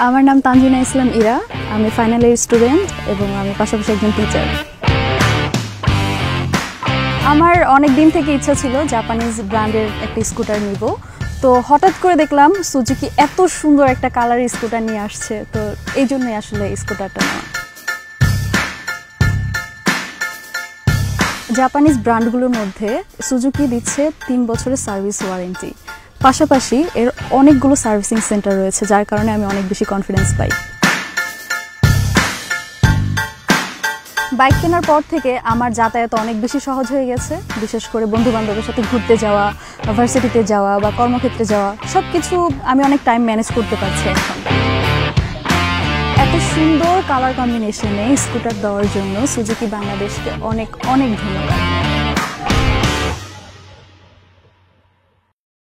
আমার নাম তানজিনা ইসলাম ইরা। আমি ফাইনাল ইয়ার স্টুডেন্ট এবং আমি পাশাপাশি একজন টিচার। আমার অনেক দিন থেকে ইচ্ছা ছিল জাপানিজ ব্র্যান্ডের একটা স্কুটার নিব। তো হঠাৎ করে দেখলাম সুজুকি এত সুন্দর একটা কালারের স্কুটার নিয়ে আসছে, তো এই জন্যই আসলে স্কুটারটা নেওয়া। জাপানিজ ব্র্যান্ডগুলোর মধ্যে সুজুকি দিচ্ছে 3 বছরের সার্ভিস ওয়ারেন্টি, পাশাপাশি এর অনেকগুলো সার্ভিসিং সেন্টার রয়েছে, যার কারণে আমি অনেক বেশি কনফিডেন্স পাই। বাইক কেনার পর থেকে আমার যাতায়াত অনেক বেশি সহজ হয়ে গেছে, বিশেষ করে বন্ধু বান্ধবের সাথে ঘুরতে যাওয়া, ভার্সিটিতে যাওয়া বা কর্মক্ষেত্রে যাওয়া, সব কিছু আমি অনেক টাইম ম্যানেজ করতে পারছি এখন। এত সুন্দর কালার কম্বিনেশনে স্কুটার দেওয়ার জন্য সুজুকি বাংলাদেশকে অনেক অনেক ধন্যবাদ।